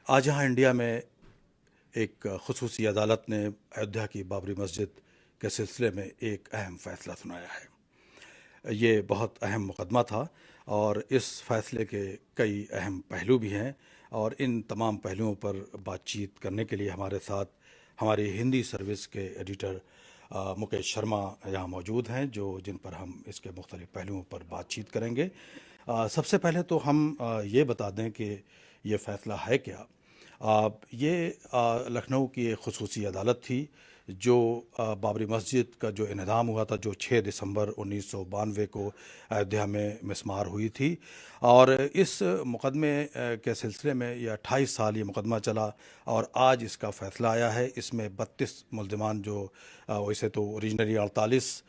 आज यहाँ इंडिया में एक खुसूसी अदालत ने अयोध्या की बाबरी मस्जिद के सिलसिले में एक अहम फैसला सुनाया है। ये बहुत अहम मुकदमा था और इस फैसले के कई अहम पहलू भी हैं और इन तमाम पहलुओं पर बातचीत करने के लिए हमारे साथ हमारी हिंदी सर्विस के एडिटर मुकेश शर्मा यहाँ मौजूद हैं, जो जिन पर हम इसके मुख्तलिफ पहलुओं पर बातचीत करेंगे। सबसे पहले तो हम ये बता दें कि ये फ़ैसला है क्या। ये लखनऊ की एक खुसूसी अदालत थी जो बाबरी मस्जिद का जो इन्हदाम हुआ था, जो 6 दिसंबर 1992 को अयोध्या में मिसमार हुई थी। और इस मुकदमे के सिलसिले में ये 28 साल ये मुकदमा चला और आज इसका फ़ैसला आया है। इसमें 32 मुल्ज़िमान, जो वैसे तो ओरिजिनली 48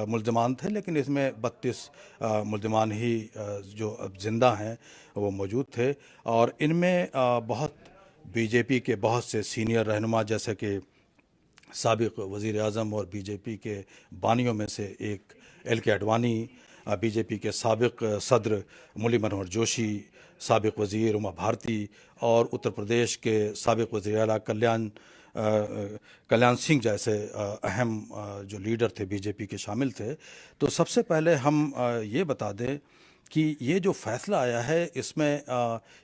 मुल्ज़िमान थे, लेकिन इसमें 32 मुल्ज़िमान ही जो अब ज़िंदा हैं वो मौजूद थे। और इनमें बहुत बीजेपी के बहुत से सीनियर रहनुमा, जैसे कि साबिक़ वज़ीर आज़म और बीजेपी के बानियों में से एक एल के अडवाणी, बीजेपी के साबिक़ सदर मुरली मनोहर जोशी, साबिक़ वज़ीर उमा भारती और उत्तर प्रदेश के साबिक़ वज़ीर आला कल्याण सिंह जैसे अहम जो लीडर थे बीजेपी के शामिल थे। तो सबसे पहले हम ये बता दें कि ये जो फ़ैसला आया है, इसमें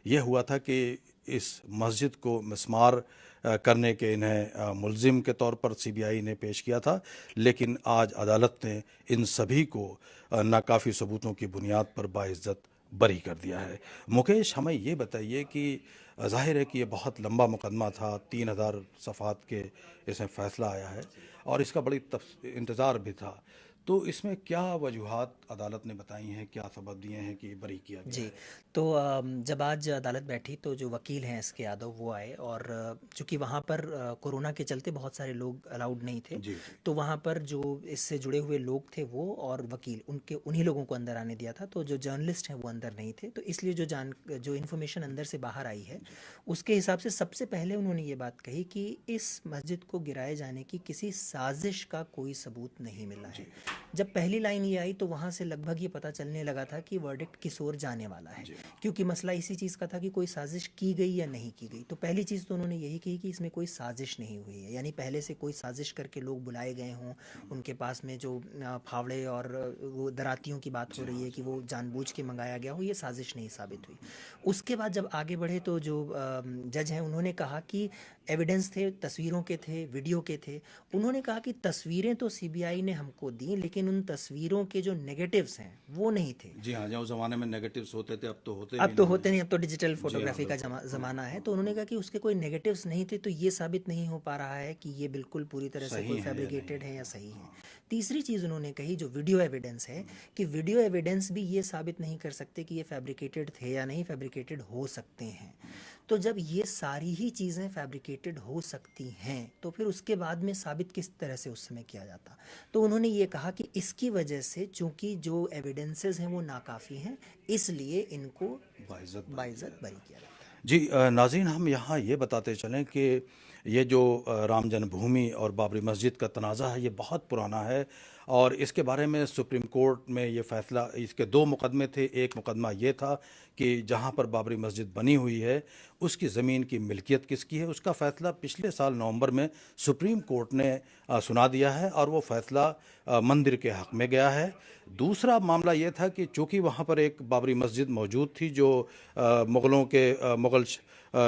ये हुआ था कि इस मस्जिद को मिसमार करने के इन्हें मुलजिम के तौर पर सीबीआई ने पेश किया था, लेकिन आज अदालत ने इन सभी को नाकाफ़ी सबूतों की बुनियाद पर बाइज्जत बरी कर दिया है। मुकेश, हमें ये बताइए कि ज़ाहिर है कि ये बहुत लंबा मुकदमा था, 3000 सफ़ात के इसमें फ़ैसला आया है और इसका बड़ी इंतज़ार भी था। तो इसमें क्या वजूहात अदालत ने बताई हैं, क्या सबब दिए हैं कि बरी किया गया जी। है? तो जब आज अदालत बैठी तो जो वकील हैं एस के यादव वो आए और चूँकि वहाँ पर कोरोना के चलते बहुत सारे लोग अलाउड नहीं थे, जी जी। तो वहाँ पर जो इससे जुड़े हुए लोग थे वो और वकील, उनके उन्हीं लोगों को अंदर आने दिया था। तो जो जर्नलिस्ट हैं वो अंदर नहीं थे, तो इसलिए जो इन्फॉर्मेशन अंदर से बाहर आई है उसके हिसाब से सबसे पहले उन्होंने ये बात कही कि इस मस्जिद को गिराए जाने की किसी साजिश का कोई सबूत नहीं मिला है। जब पहली लाइन ये आई तो वहाँ से लगभग ये पता चलने लगा था कि वर्डिक्ट किस ओर जाने वाला है, जी क्योंकि मसला इसी चीज़ का था कि कोई साजिश की गई या नहीं की गई। तो पहली चीज़ तो उन्होंने यही कही कि इसमें कोई साजिश नहीं हुई है, यानी पहले से कोई साजिश करके लोग बुलाए गए हों, उनके पास में जो फावड़े और वो दरातियों की बात हो रही है कि वो जानबूझ के मंगाया गया हो, ये साजिश नहीं साबित हुई। उसके बाद जब आगे बढ़े तो जो जज हैं उन्होंने कहा कि एविडेंस थे, तस्वीरों के थे, वीडियो के थे। उन्होंने कहा कि तस्वीरें तो सीबीआई ने हमको दी, लेकिन उन तस्वीरों के जो नेगेटिव्स हैं वो नहीं थे। जी हाँ, जो ज़माने में नेगेटिव्स होते थे अब तो होते अब भी तो नहीं होते हैं। नहीं, अब तो डिजिटल जी हाँ, फोटोग्राफी का बिल्कुल। ज़माना है। तो उन्होंने कहा कि उसके कोई नेगेटिव्स नहीं थे, तो ये साबित नहीं हो पा रहा है कि ये बिल्कुल पूरी तरह से सही कोई है या नहीं फैब्रिकेटेड है। है या सही है। हाँ। तीसरी चीज़ उन्होंने कही जो वीडियो एविडेंस है, कि वीडियो एविडेंस भी ये साबित नहीं कर सकते कि ये फैब्रिकेटेड थे या नहीं, फैब्रिकेटेड हो सकते हैं। तो जब ये सारी ही चीज़ें फैब्रिकेटेड हो सकती हैं तो फिर उसके बाद में साबित किस तरह से उस समय किया जाता। तो उन्होंने ये कहा कि इसकी वजह से चूंकि जो एविडेंसेस हैं वो नाकाफ़ी हैं, इसलिए इनको बाइज्जत बरी किया बाइज्जत बरी जाता किया जाता है। है। जी नाज़रीन, हम यहाँ ये बताते चलें कि ये जो राम जन्मभूमि और बाबरी मस्जिद का तनाज़ा है, ये बहुत पुराना है और इसके बारे में सुप्रीम कोर्ट में ये फ़ैसला, इसके 2 मुकदमे थे। एक मुकदमा ये था कि जहाँ पर बाबरी मस्जिद बनी हुई है उसकी ज़मीन की मिल्कियत किसकी है, उसका फ़ैसला पिछले साल नवंबर में सुप्रीम कोर्ट ने सुना दिया है और वो फ़ैसला मंदिर के हक़ में गया है। दूसरा मामला ये था कि चूँकि वहाँ पर एक बाबरी मस्जिद मौजूद थी जो मुग़लों के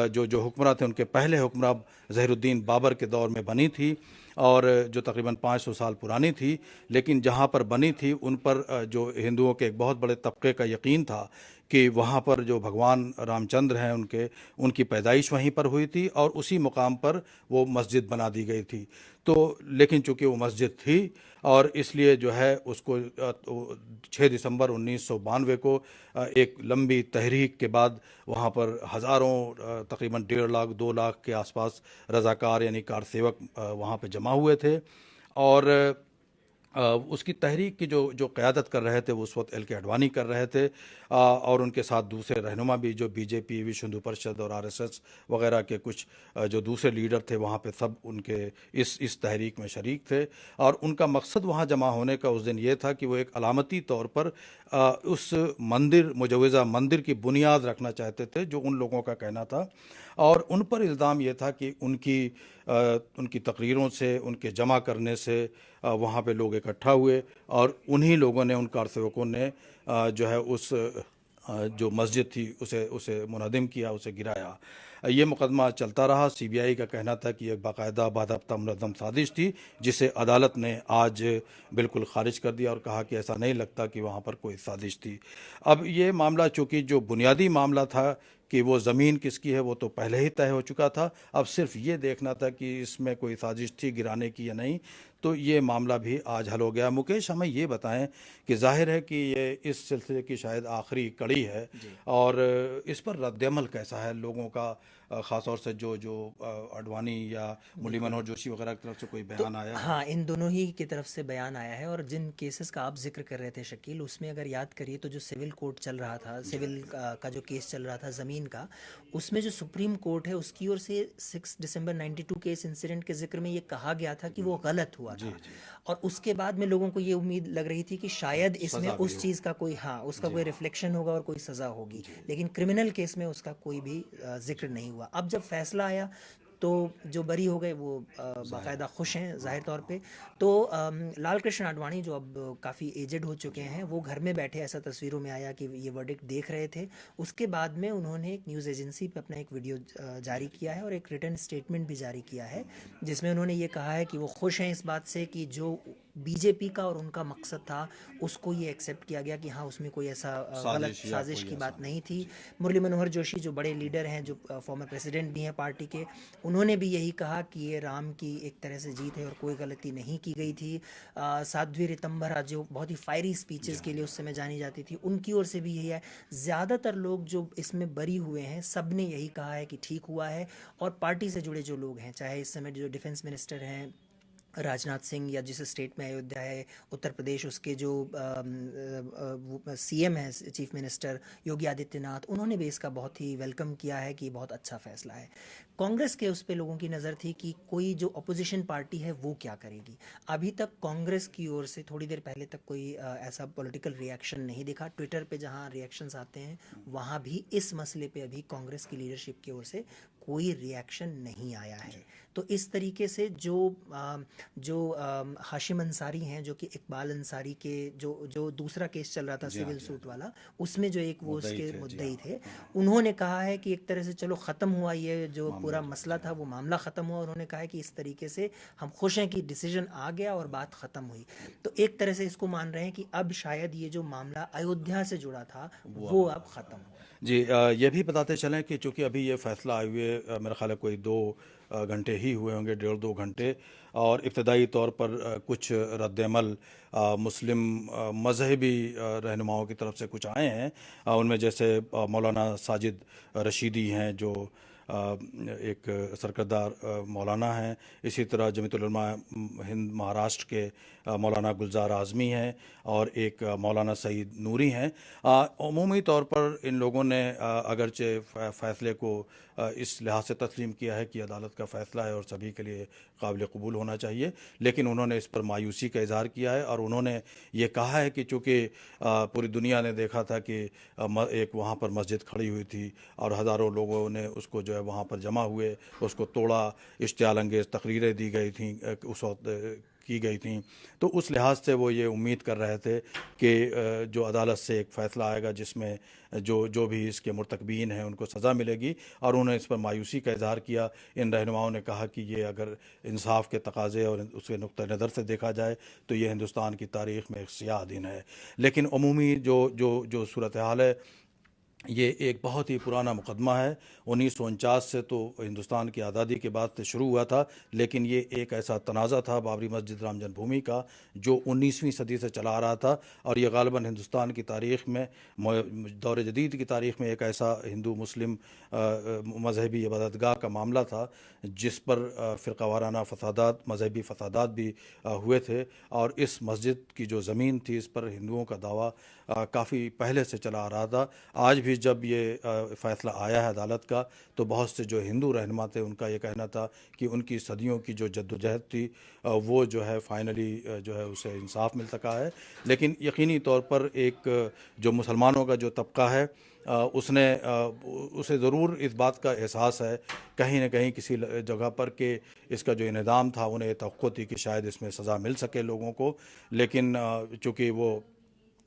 जो हुक्मरान थे, उनके पहले हुक्मरान ज़हीरुद्दीन बाबर के दौर में बनी थी और जो तकरीबन 500 साल पुरानी थी, लेकिन जहाँ पर बनी थी उन पर जो हिंदुओं के एक बहुत बड़े तबके का यकीन था कि वहाँ पर जो भगवान रामचंद्र हैं उनकी पैदाइश वहीं पर हुई थी और उसी मुकाम पर वो मस्जिद बना दी गई थी। तो लेकिन चूँकि वो मस्जिद थी और इसलिए जो है उसको 6 दिसंबर 1992 को एक लंबी तहरीक के बाद वहाँ पर हज़ारों तकरीबन 1.5 लाख 2 लाख के आसपास रज़ाकार यानी कार सेवक वहाँ पे जमा हुए थे और उसकी तहरीक की जो जो क़यादत कर रहे थे वो उस वक्त एल.के. आडवाणी कर रहे थे, और उनके साथ दूसरे रहनुमा भी जो बीजेपी, विश्व हिंदू परिषद और आरएसएस वगैरह के कुछ जो दूसरे लीडर थे वहाँ पे सब उनके इस तहरीक में शरीक थे। और उनका मकसद वहाँ जमा होने का उस दिन ये था कि वो एक अलामती तौर पर उस मंदिर, मुजव्वज़ा मंदिर की बुनियाद रखना चाहते थे, जो उन लोगों का कहना था। और उन पर इल्ज़ाम ये था कि उनकी तकरीरों से, उनके जमा करने से वहाँ पे लोग इकट्ठा हुए और उन्हीं लोगों ने, उन कारसेवकों ने जो है जो मस्जिद थी उसे उसे मुनहदिम किया, उसे गिराया। ये मुकदमा चलता रहा। सीबीआई का कहना था कि एक बाकायदा बाज़ाब्ता मुनज़्ज़म साजिश थी, जिसे अदालत ने आज बिल्कुल खारिज कर दिया और कहा कि ऐसा नहीं लगता कि वहाँ पर कोई साजिश थी। अब ये मामला, चूँकि जो बुनियादी मामला था कि वो ज़मीन किसकी है, वो तो पहले ही तय हो चुका था। अब सिर्फ ये देखना था कि इसमें कोई साजिश थी गिराने की या नहीं, तो ये मामला भी आज हल हो गया। मुकेश, हमें ये बताएं कि जाहिर है कि ये इस सिलसिले की शायद आखिरी कड़ी है, और इस पर रद्द-ए-अमल कैसा है लोगों का, ख़ास तौर से जो जो आडवाणी या मुरली मनोहर जोशी वगैरह की तरफ से कोई तो बयान आया है? हाँ, इन दोनों ही की तरफ से बयान आया है। और जिन केसेस का आप जिक्र कर रहे थे शकील, उसमें अगर याद करिए तो जो सिविल कोर्ट चल रहा था, सिविल का जो केस चल रहा था ज़मीन का, उसमें जो सुप्रीम कोर्ट है उसकी ओर से 6 दिसंबर 92 के इस इंसिडेंट के जिक्र में ये कहा गया था कि वो गलत हुआ था। और उसके बाद में लोगों को ये उम्मीद लग रही थी कि शायद इसमें सज़ा भी उस हो। चीज़ का कोई, हाँ, उसका कोई रिफ्लेक्शन होगा और कोई सज़ा होगी। लेकिन क्रिमिनल केस में उसका कोई भी जिक्र नहीं हुआ। अब जब फैसला आया तो जो बरी हो गए वो बाकायदा खुश हैं ज़ाहिर तौर पे। तो लाल कृष्ण आडवाणी जो अब काफ़ी एजेड हो चुके हैं, वो घर में बैठे, ऐसा तस्वीरों में आया कि ये वर्डिक्ट देख रहे थे। उसके बाद में उन्होंने एक न्यूज़ एजेंसी पे अपना एक वीडियो जारी किया है और एक रिटन स्टेटमेंट भी जारी किया है, जिसमें उन्होंने ये कहा है कि वो खुश हैं इस बात से कि जो बीजेपी का और उनका मकसद था उसको ये एक्सेप्ट किया गया कि हाँ, उसमें कोई ऐसा गलत साजिश या साजिश कोई की ऐसा बात नहीं थी। मुरली मनोहर जोशी जो बड़े लीडर हैं, जो फॉर्मर प्रेसिडेंट भी हैं पार्टी के, उन्होंने भी यही कहा कि ये राम की एक तरह से जीत है और कोई गलती नहीं की गई थी। साध्वी ऋतंभरा जो बहुत ही फायरी स्पीचेस के लिए उस समय जानी जाती थी, उनकी ओर से भी यही है। ज़्यादातर लोग जो इसमें बरी हुए हैं, सब ने यही कहा है कि ठीक हुआ है। और पार्टी से जुड़े जो लोग हैं, चाहे इस समय जो डिफेंस मिनिस्टर हैं राजनाथ सिंह, या जिस स्टेट में अयोध्या है उत्तर प्रदेश, उसके जो सीएम है, चीफ मिनिस्टर योगी आदित्यनाथ, उन्होंने भी इसका बहुत ही वेलकम किया है कि बहुत अच्छा फैसला है। कांग्रेस के उस पे लोगों की नज़र थी कि कोई जो अपोजिशन पार्टी है वो क्या करेगी। अभी तक कांग्रेस की ओर से थोड़ी देर पहले तक कोई ऐसा पॉलिटिकल रिएक्शन नहीं दिखा। ट्विटर पे जहां रिएक्शंस आते हैं वहां भी इस मसले पे अभी कांग्रेस की लीडरशिप की ओर से कोई रिएक्शन नहीं आया है। तो इस तरीके से जो हाशिम अंसारी हैं, जो कि इकबाल अंसारी के जो दूसरा केस चल रहा था सिविल सूट वाला, उसमें जो एक वो मुद्दई उसके थे, मुद्दई थे, उन्होंने कहा है कि एक तरह से चलो ख़त्म हुआ, ये जो पूरा मसला था वो मामला ख़त्म हुआ। उन्होंने कहा है कि इस तरीके से हम खुश हैं कि डिसीजन आ गया और बात ख़त्म हुई। तो एक तरह से इसको मान रहे हैं कि अब शायद ये जो मामला अयोध्या से जुड़ा था वो अब ख़त्म हो। जी, ये भी बताते चलें कि चूँकि अभी ये फ़ैसला आए हुए मेरा ख़्याल है कोई 2 घंटे ही हुए होंगे, 1.5-2 घंटे, और इब्तदाई तौर पर कुछ रद्द-ए-अमल मुस्लिम मज़हबी रहनुमाओं की तरफ से कुछ आए हैं। उनमें जैसे मौलाना साजिद रशीदी हैं, जो एक सरकर्दार मौलाना हैं। इसी तरह जमीयत उलमा हिंद महाराष्ट्र के मौलाना गुलजार आज़मी हैं, और एक मौलाना सईद नूरी हैं। अमूमी तौर पर इन लोगों ने अगरचे फ़ैसले को इस लिहाज से तस्लीम किया है कि अदालत का फ़ैसला है और सभी के लिए काबिल कबूल होना चाहिए, लेकिन उन्होंने इस पर मायूसी का इज़हार किया है। और उन्होंने ये कहा है कि चूँकि पूरी दुनिया ने देखा था कि एक वहाँ पर मस्जिद खड़ी हुई थी और हज़ारों लोगों ने उसको जो है वहाँ पर जमा हुए, उसको तोड़ा, इश्तियाल अंगेज़ तकरीरें दी गई थी, उस वक्त की गई थी। तो उस लिहाज से वो ये उम्मीद कर रहे थे कि जो अदालत से एक फ़ैसला आएगा जिसमें जो भी इसके मुर्तकबीन हैं उनको सज़ा मिलेगी, और उन्होंने इस पर मायूसी का इज़हार किया। इन रहनुमाओं ने कहा कि ये अगर इंसाफ के तकाज़े और उसके नुक्ता नज़र से देखा जाए तो ये हिंदुस्तान की तारीख़ में एक सियाह दिन है। लेकिन अमूमी जो जो जो सूरत हाल है ये एक बहुत ही पुराना मुकदमा है। 1949 से तो हिंदुस्तान की आज़ादी के बाद से शुरू हुआ था, लेकिन ये एक ऐसा तनाज़ा था बाबरी मस्जिद राम जन्मभूमि का जो 19वीं सदी से चला आ रहा था, और ये गालिबन हिंदुस्तान की तारीख़ में, दौर जदीद की तारीख़ में एक ऐसा हिंदू मुस्लिम मजहबी इबादतगाह का मामला था जिस पर फ़िरका वाराना फसादात, मजहबी फसादात भी हुए थे। और इस मस्जिद की जो ज़मीन थी, इस पर हिंदुओं का दावा काफ़ी पहले से चला आ रहा था। आज भी जब ये फ़ैसला आया है अदालत का, तो बहुत से जो हिंदू रहनुमा थे उनका ये कहना था कि उनकी सदियों की जो जद्दोजहद थी वो जो है फाइनली जो है उसे इंसाफ मिल सका है। लेकिन यकीनी तौर पर एक जो मुसलमानों का जो तबका है उसे ज़रूर इस बात का एहसास है कहीं न कहीं किसी जगह पर कि इसका जो इन्हिदाम था, उन्हें ये तवक्को थी कि शायद इसमें सज़ा मिल सके लोगों को। लेकिन चूँकि वो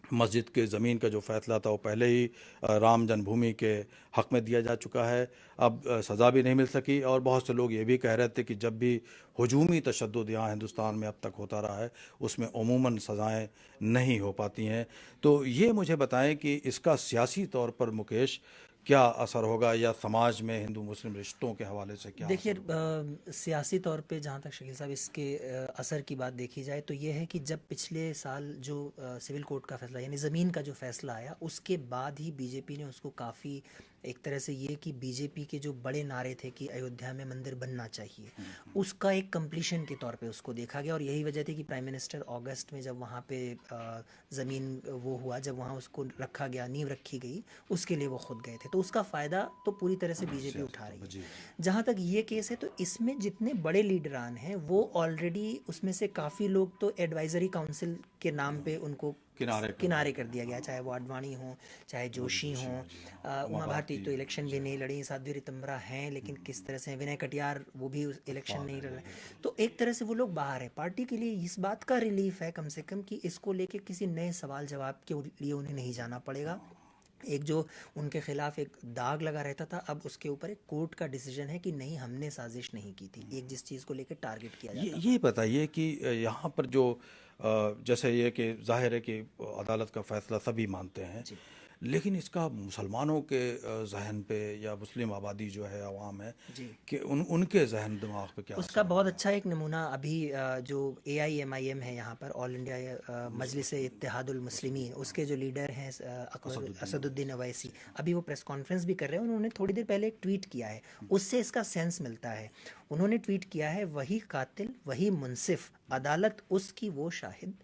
मस्जिद के ज़मीन का जो फ़ैसला था वो पहले ही राम जन्मभूमि के हक़ में दिया जा चुका है, अब सज़ा भी नहीं मिल सकी। और बहुत से लोग ये भी कह रहे थे कि जब भी हुजूमी तशद्दुद यहाँ हिंदुस्तान में अब तक होता रहा है, उसमें अमूमन सज़ाएँ नहीं हो पाती हैं। तो ये मुझे बताएं कि इसका सियासी तौर पर मुकेश क्या असर होगा, या समाज में हिंदू मुस्लिम रिश्तों के हवाले से क्या देखिए, असर होगा? सियासी तौर पे जहाँ तक शकील साहब इसके असर की बात देखी जाए तो ये है कि जब पिछले साल जो सिविल कोर्ट का फैसला यानी ज़मीन का जो फैसला आया, उसके बाद ही बीजेपी ने उसको काफ़ी एक तरह से ये कि बीजेपी के जो बड़े नारे थे कि अयोध्या में मंदिर बनना चाहिए, उसका एक कंप्लीशन के तौर पे उसको देखा गया। और यही वजह थी कि प्राइम मिनिस्टर अगस्त में जब वहाँ पे ज़मीन वो हुआ, जब वहाँ उसको रखा गया, नींव रखी गई, उसके लिए वो खुद गए थे, तो उसका फ़ायदा तो पूरी तरह से बीजेपी उठा रही है। जी। जहाँ तक ये केस है तो इसमें जितने बड़े लीडरान हैं वो ऑलरेडी, उसमें से काफ़ी लोग तो एडवाइजरी काउंसिल के नाम पे उनको किनारे कर दिया गया, चाहे वो आडवाणी हों, चाहे जोशी हों। उमा भारती तो इलेक्शन भी नहीं लड़ी, साध्वी रितंबरा हैं लेकिन किस तरह से, विनय कटियार वो भी इलेक्शन नहीं लड़ रहे, तो एक तरह से वो लोग बाहर हैं। पार्टी के लिए इस बात का रिलीफ है कम से कम कि इसको लेके किसी नए सवाल जवाब के लिए उन्हें नहीं जाना पड़ेगा। एक जो उनके खिलाफ एक दाग लगा रहता था, अब उसके ऊपर एक कोर्ट का डिसीजन है कि नहीं, हमने साजिश नहीं की थी, एक जिस चीज़ को लेकर टारगेट किया जाता ये बताइए कि यहाँ पर जो जैसे ये कि जाहिर है कि अदालत का फ़ैसला सभी मानते हैं, जी। लेकिन इसका मुसलमानों के जहन पे, या मुस्लिम आबादी जो है अवाम है, जी। कि उनके जहन दिमाग पे क्या उसका असर बहुत होगा? अच्छा एक नमूना अभी जो AIMIM है यहाँ पर, ऑल इंडिया मजलिस इत्तेहादुल मुस्लिमीन, उसके जो लीडर हैं असदुद्दीन अवैसी, अभी वो प्रेस कॉन्फ्रेंस भी कर रहे हैं। उन्होंने थोड़ी देर पहले एक ट्वीट किया है, उससे इसका सेंस मिलता है। उन्होंने ट्वीट किया है, वही कातिल वही मुनसिफ, अदालत उसकी वो शाहिद,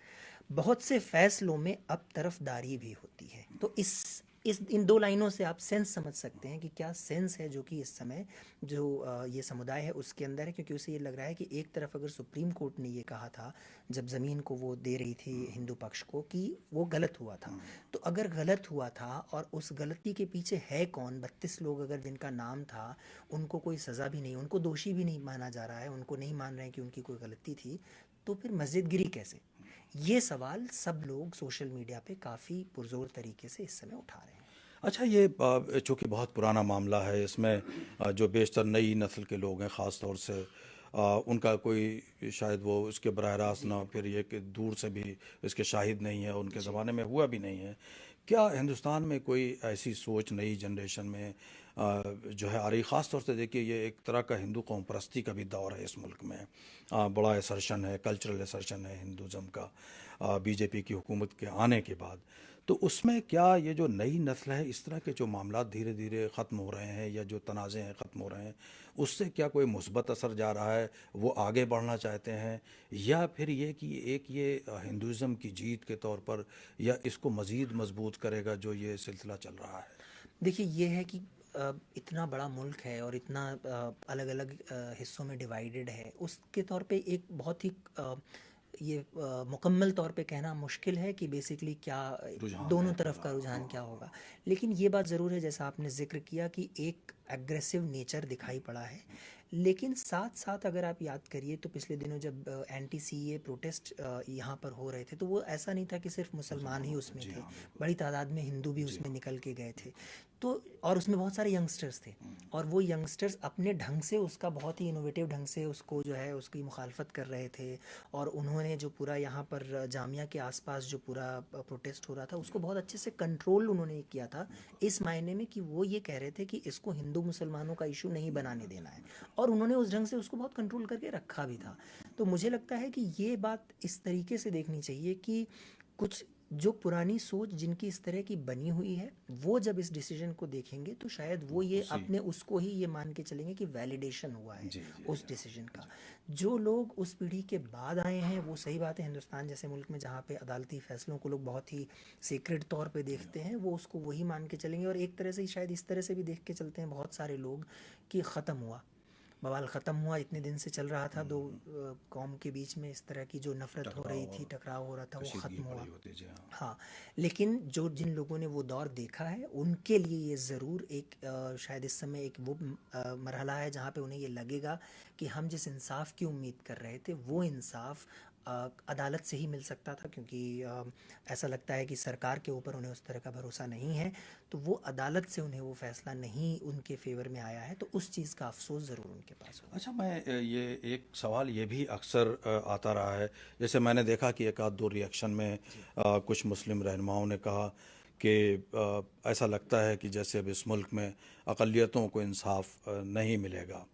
बहुत से फैसलों में अब तरफदारी भी होती है। तो इस इन दो लाइनों से आप सेंस समझ सकते हैं कि क्या सेंस है जो कि इस समय जो ये समुदाय है उसके अंदर है। क्योंकि उसे ये लग रहा है कि एक तरफ अगर सुप्रीम कोर्ट ने ये कहा था जब ज़मीन को वो दे रही थी हिंदू पक्ष को कि वो गलत हुआ था, तो अगर गलत हुआ था और उस गलती के पीछे है कौन, 32 लोग अगर जिनका नाम था, उनको कोई सज़ा भी नहीं, उनको दोषी भी नहीं माना जा रहा है, उनको नहीं मान रहे हैं कि उनकी कोई गलती थी, तो फिर मस्जिद गिरी कैसे? ये सवाल सब लोग सोशल मीडिया पे काफ़ी पुरजोर तरीके से इस समय उठा रहे हैं। अच्छा, ये चूँकि बहुत पुराना मामला है, इसमें जो बेशतर नई नस्ल के लोग हैं ख़ास तौर से, उनका कोई शायद वो उसके बरह रास्त ना, फिर ये कि दूर से भी इसके शाहिद नहीं है, उनके ज़माने में हुआ भी नहीं है। क्या हिंदुस्तान में कोई ऐसी सोच नई जनरेशन में जो है आ रही? ख़ास तौर से देखिए, ये एक तरह का हिंदू कौम परस्ती का भी दौर है इस मुल्क में। बड़ा असर्शन है, कल्चरल असर्शन है हिंदुज़म का बीजेपी की हुकूमत के आने के बाद। तो उसमें क्या ये जो नई नस्ल है, इस तरह के जो मामला धीरे धीरे ख़त्म हो रहे हैं, या जो तनाज़े हैं ख़त्म हो रहे हैं, उससे क्या कोई मुस्बत असर जा रहा है? वो आगे बढ़ना चाहते हैं, या फिर ये कि एक ये हिंदुज़म की जीत के तौर पर, या इसको मज़ीद मजबूत करेगा जो ये सिलसिला चल रहा है? देखिए, ये है कि इतना बड़ा मुल्क है और इतना अलग अलग हिस्सों में डिवाइडेड है, उसके तौर पे एक बहुत ही ये मुकम्मल तौर पे कहना मुश्किल है कि बेसिकली क्या रुझान दोनों है तरफ का क्या? रुझान क्या होगा। लेकिन ये बात ज़रूर है, जैसा आपने जिक्र किया, कि एक एग्रेसिव नेचर दिखाई पड़ा है। लेकिन साथ साथ अगर आप याद करिए तो पिछले दिनों जब एंटी सीए प्रोटेस्ट यहाँ पर हो रहे थे तो वो ऐसा नहीं था कि सिर्फ मुसलमान ही उसमें जी थे, हाँ, बिल्कुल। बड़ी तादाद में हिंदू भी जी उसमें हाँ। निकल के गए थे। तो और उसमें बहुत सारे यंगस्टर्स थे, और वो यंगस्टर्स अपने ढंग से उसका बहुत ही इनोवेटिव ढंग से उसको जो है उसकी मुखालफत कर रहे थे। और उन्होंने जो पूरा यहाँ पर जामिया के आसपास जो पूरा प्रोटेस्ट हो रहा था उसको बहुत अच्छे से कंट्रोल उन्होंने किया था, इस मायने में कि वो ये कह रहे थे कि इसको हिंदू मुसलमानों का इशू नहीं बनाने देना है, और उन्होंने उस ढंग से उसको बहुत कंट्रोल करके रखा भी था। तो मुझे लगता है कि ये बात इस तरीके से देखनी चाहिए कि कुछ जो पुरानी सोच जिनकी इस तरह की बनी हुई है वो जब इस डिसीजन को देखेंगे तो शायद वो ये उसी अपने उसको ही ये मान के चलेंगे कि वैलिडेशन हुआ है जी, जी, उस डिसीजन का। जो लोग उस पीढ़ी के बाद आए हैं वो, सही बात है, हिंदुस्तान जैसे मुल्क में जहाँ पे अदालती फैसलों को लोग बहुत ही सीक्रेट तौर पे देखते हैं, वो उसको वही मान के चलेंगे। और एक तरह से शायद इस तरह से भी देख के चलते हैं बहुत सारे लोग कि ख़त्म हुआ, बवाल ख़त्म हुआ, इतने दिन से चल रहा था, दो कौम के बीच में इस तरह की जो नफ़रत हो रही थी, टकराव हो रहा था, वो कशीदगी ख़त्म हुआ। बड़ी होती है। जी हाँ। हाँ, लेकिन जो जिन लोगों ने वो दौर देखा है उनके लिए ये ज़रूर एक शायद इस समय एक वो मरहला है जहाँ पे उन्हें ये लगेगा कि हम जिस इंसाफ की उम्मीद कर रहे थे वो इंसाफ अदालत से ही मिल सकता था, क्योंकि ऐसा लगता है कि सरकार के ऊपर उन्हें उस तरह का भरोसा नहीं है, तो वो अदालत से उन्हें वो फैसला नहीं उनके फेवर में आया है, तो उस चीज़ का अफसोस ज़रूर उनके पास होगा। अच्छा, मैं ये एक सवाल ये भी अक्सर आता रहा है, जैसे मैंने देखा कि एक आध दो रिएक्शन में कुछ मुस्लिम रहनुमाओं ने कहा कि ऐसा लगता है कि जैसे अब इस मुल्क में अक़लियतों को इंसाफ नहीं मिलेगा।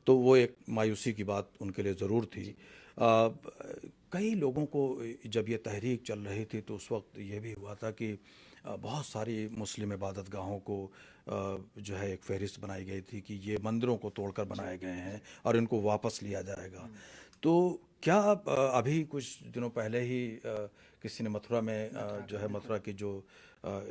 तो वो एक मायूसी की बात उनके लिए ज़रूर थी। कई लोगों को जब ये तहरीक चल रही थी तो उस वक्त ये भी हुआ था कि बहुत सारी मुस्लिम इबादत गाहों को जो है एक फहरिस्त बनाई गई थी कि ये मंदिरों को तोड़कर बनाए गए हैं और इनको वापस लिया जाएगा। तो क्या अभी कुछ दिनों पहले ही किसी ने मथुरा में जो है मथुरा की जो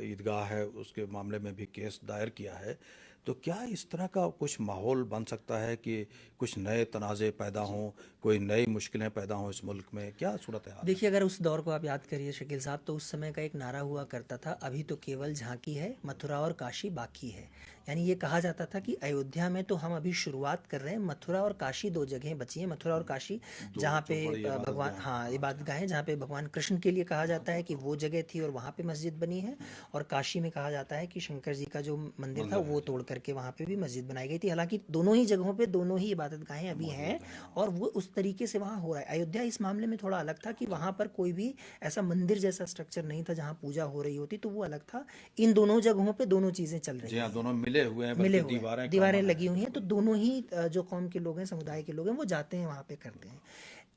ईदगाह है उसके मामले में भी केस दायर किया है, तो क्या इस तरह का कुछ माहौल बन सकता है कि कुछ नए तनाज़े पैदा हों, कोई नई मुश्किलें पैदा हों इस मुल्क में? क्या सूरत हाल है? देखिए, अगर उस दौर को आप याद करिए शकील साहब, तो उस समय का एक नारा हुआ करता था, अभी तो केवल झांकी है, मथुरा और काशी बाकी है। यानी ये कहा जाता था कि अयोध्या में तो हम अभी शुरुआत कर रहे हैं, मथुरा और काशी दो जगहें बची हैं, मथुरा और काशी, दो जहाँ जो पे बड़ी इबादत भगवान, गाहें। हाँ, हाँ, इबादतगाहें जहाँ पे भगवान कृष्ण के लिए कहा जाता है कि वो जगह थी और वहाँ पे मस्जिद बनी है, और काशी में कहा जाता है कि शंकर जी का जो मंदिर था मंदिर है वो जी, तोड़ करके वहाँ पे भी मस्जिद बनाई गई थी। हालांकि दोनों ही जगहों पे दोनों ही इबादतगाहें अभी हैं, मौजूद हैं। हाँ, और वो उस तरीके से वहाँ हो रहा है। अयोध्या इस मामले में थोड़ा अलग था कि वहाँ पर कोई भी ऐसा मंदिर जैसा स्ट्रक्चर नहीं था जहाँ पूजा हो रही होती, तो वो अलग था। इन दोनों जगहों पे दोनों चीज़ें चल जी रही हाँ, हैं, दोनों मिले हुए हैं, मिले बल्कि हुए हैं, दीवारें दीवारें कॉमन लगी हैं, हुई हैं, तो बिल्कुल। दोनों ही जो कौम के लोग हैं, समुदाय के लोग हैं, वो जाते हैं वहाँ पे करते हैं।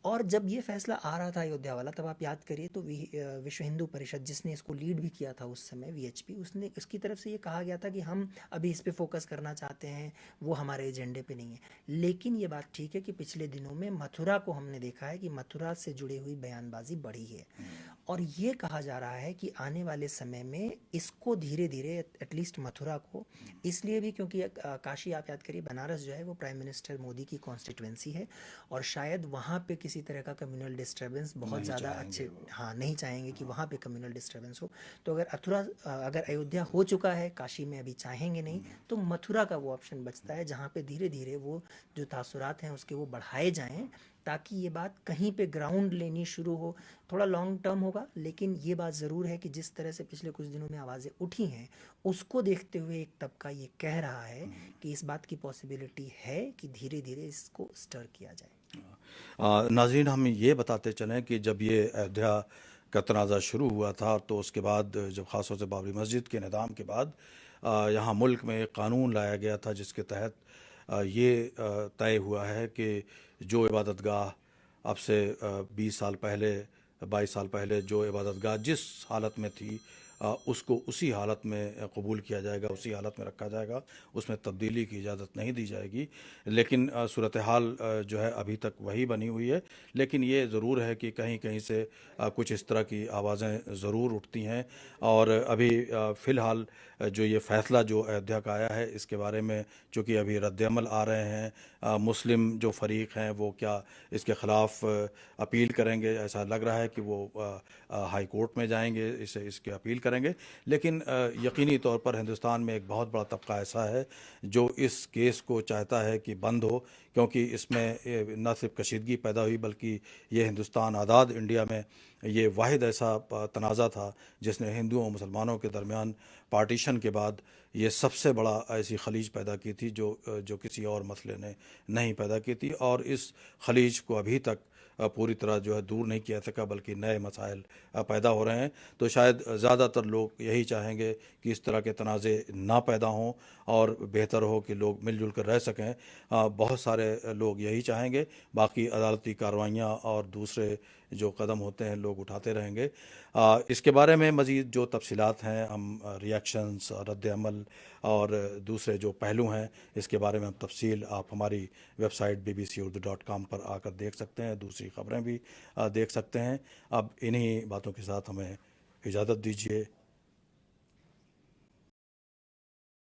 और जब ये फैसला आ रहा था अयोध्या वाला, तब आप याद करिए तो विश्व हिंदू परिषद जिसने इसको लीड भी किया था उस समय, वीएचपी, उसने उसकी तरफ से ये कहा गया था कि हम अभी इस पे फोकस करना चाहते हैं, वो हमारे एजेंडे पे नहीं है। लेकिन ये बात ठीक है कि पिछले दिनों में मथुरा को हमने देखा है कि मथुरा से जुड़ी हुई बयानबाजी बढ़ी है, और ये कहा जा रहा है कि आने वाले समय में इसको धीरे धीरे, एटलीस्ट मथुरा को, इसलिए भी क्योंकि काशी, आप याद करिए, बनारस जो है वो प्राइम मिनिस्टर मोदी की कॉन्स्टिट्यूंसी है, और शायद वहाँ पे किसी तरह का कम्युनल डिस्टर्बेंस बहुत नहीं ज़्यादा चाहेंगे अच्छे, वो। हाँ, नहीं चाहेंगे कि वहाँ पे कम्युनल डिस्टर्बेंस हो। तो अगर अयोध्या हो चुका है, काशी में अभी चाहेंगे नहीं, तो मथुरा का वो ऑप्शन बचता है जहाँ पे धीरे धीरे वो जो तासुरात हैं उसके वो बढ़ाए जाएं, ताकि ये बात कहीं पे ग्राउंड लेनी शुरू हो। थोड़ा लॉन्ग टर्म होगा, लेकिन ये बात ज़रूर है कि जिस तरह से पिछले कुछ दिनों में आवाज़ें उठी हैं, उसको देखते हुए एक तबका ये कह रहा है कि इस बात की पॉसिबिलिटी है कि धीरे धीरे इसको स्टर किया जाए। नाज़रीन, हम ये बताते चलें कि जब ये अयोध्या का तनाज़ा शुरू हुआ था तो उसके बाद जब ख़ास तौर से बाबरी मस्जिद के निज़ाम के बाद यहाँ मुल्क में एक कानून लाया गया था जिसके तहत ये तय हुआ है कि जो इबादतगाह अब से 20 साल पहले, 22 साल पहले जो इबादतगाह जिस हालत में थी उसको उसी हालत में कबूल किया जाएगा, उसी हालत में रखा जाएगा, उसमें तब्दीली की इजाज़त नहीं दी जाएगी। लेकिन सूरत हाल जो है अभी तक वही बनी हुई है। लेकिन ये ज़रूर है कि कहीं कहीं से कुछ इस तरह की आवाज़ें ज़रूर उठती हैं, और अभी फ़िलहाल जो ये फ़ैसला जो अयोध्या का आया है इसके बारे में चूँकि अभी रद्द-ए-अमल आ रहे हैं, मुस्लिम जो फ़रीक़ हैं वो क्या इसके ख़िलाफ़ अपील करेंगे? ऐसा लग रहा है कि वो हाई कोर्ट में जाएंगे इसके अपील करेंगे, लेकिन यकीनी तौर पर हिंदुस्तान में एक बहुत बड़ा तबका ऐसा है जो इस केस को चाहता है कि बंद हो, क्योंकि इसमें न सिर्फ कशीदगी पैदा हुई बल्कि ये हिंदुस्तान आज़ाद इंडिया में ये वाहिद ऐसा तनाज़ा था जिसने हिंदुओं और मुसलमानों के दरमियान पार्टीशन के बाद ये सबसे बड़ा ऐसी खलीज पैदा की थी जो किसी और मसले ने नहीं पैदा की थी, और इस खलीज को अभी तक पूरी तरह जो है दूर नहीं किया सका, बल्कि नए मसाइल पैदा हो रहे हैं। तो शायद ज़्यादातर लोग यही चाहेंगे कि इस तरह के तनाज़े ना पैदा हों और बेहतर हो कि लोग मिलजुल कर रह सकें। बहुत सारे लोग यही चाहेंगे, बाकी अदालती कार्रवाइयाँ और दूसरे जो कदम होते हैं लोग उठाते रहेंगे। इसके बारे में मज़ीद जो तफसीलात हैं, हम रिएक्शंस और रद्द-ए-अमल और दूसरे जो पहलू हैं, इसके बारे में हम तफसील आप हमारी वेबसाइट bbcurdu.com पर आकर देख सकते हैं, दूसरी ख़बरें भी देख सकते हैं। अब इन्हीं बातों के साथ हमें इजाज़त दीजिए।